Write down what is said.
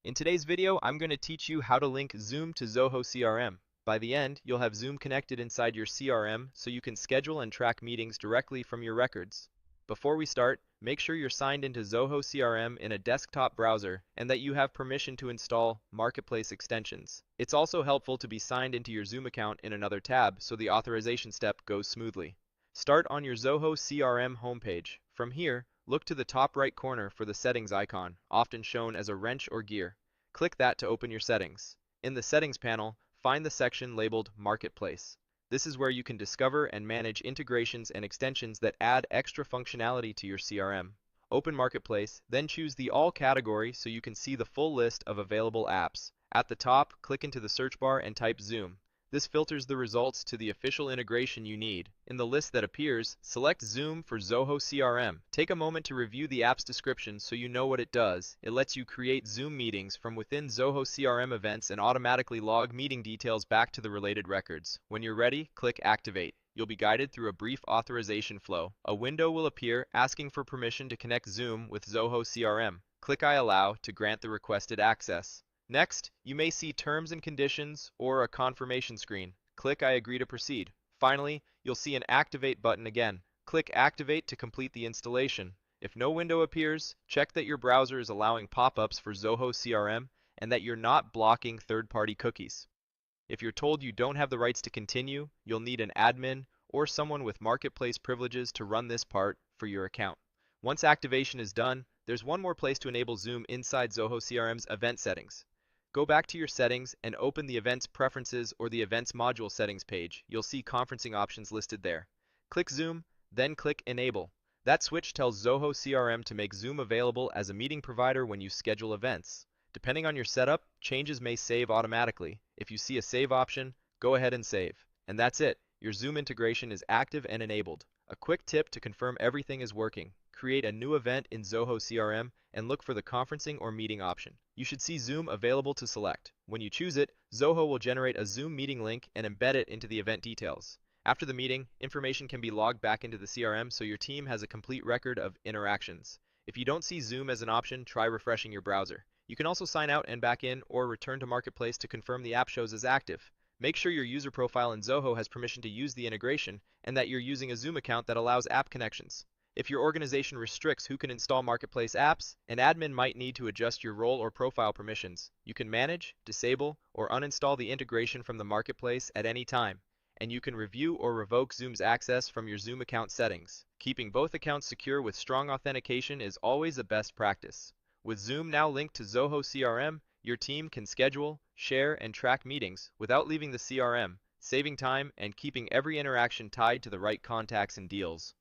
In today's video, I'm going to teach you how to link Zoom to Zoho CRM. By the end, you'll have Zoom connected inside your CRM so you can schedule and track meetings directly from your records. Before we start, make sure you're signed into Zoho CRM in a desktop browser and that you have permission to install Marketplace extensions. It's also helpful to be signed into your Zoom account in another tab so the authorization step goes smoothly. Start on your Zoho CRM homepage. From here, look to the top right corner for the settings icon, often shown as a wrench or gear. Click that to open your settings. In the settings panel, find the section labeled Marketplace. This is where you can discover and manage integrations and extensions that add extra functionality to your CRM. Open Marketplace, then choose the All category so you can see the full list of available apps. At the top, click into the search bar and type Zoom. This filters the results to the official integration you need. In the list that appears, select Zoom for Zoho CRM. Take a moment to review the app's description so you know what it does. It lets you create Zoom meetings from within Zoho CRM events and automatically log meeting details back to the related records. When you're ready, click Activate. You'll be guided through a brief authorization flow. A window will appear asking for permission to connect Zoom with Zoho CRM. Click I allow to grant the requested access. Next, you may see terms and conditions or a confirmation screen. Click I agree to proceed. Finally, you'll see an Activate button again. Click Activate to complete the installation. If no window appears, check that your browser is allowing pop-ups for Zoho CRM and that you're not blocking third-party cookies. If you're told you don't have the rights to continue, you'll need an admin or someone with marketplace privileges to run this part for your account. Once activation is done, there's one more place to enable Zoom inside Zoho CRM's event settings. Go back to your settings and open the Events Preferences or the Events Module Settings page. You'll see conferencing options listed there. Click Zoom, then click Enable. That switch tells Zoho CRM to make Zoom available as a meeting provider when you schedule events. Depending on your setup, changes may save automatically. If you see a save option, go ahead and save. And that's it. Your Zoom integration is active and enabled. A quick tip to confirm everything is working. Create a new event in Zoho CRM and look for the conferencing or meeting option. You should see Zoom available to select. When you choose it, Zoho will generate a Zoom meeting link and embed it into the event details. After the meeting, information can be logged back into the CRM so your team has a complete record of interactions. If you don't see Zoom as an option, try refreshing your browser. You can also sign out and back in or return to Marketplace to confirm the app shows as active. Make sure your user profile in Zoho has permission to use the integration and that you're using a Zoom account that allows app connections. If your organization restricts who can install Marketplace apps, an admin might need to adjust your role or profile permissions. You can manage, disable, or uninstall the integration from the Marketplace at any time, and you can review or revoke Zoom's access from your Zoom account settings. Keeping both accounts secure with strong authentication is always a best practice. With Zoom now linked to Zoho CRM, your team can schedule, share, and track meetings without leaving the CRM, saving time and keeping every interaction tied to the right contacts and deals.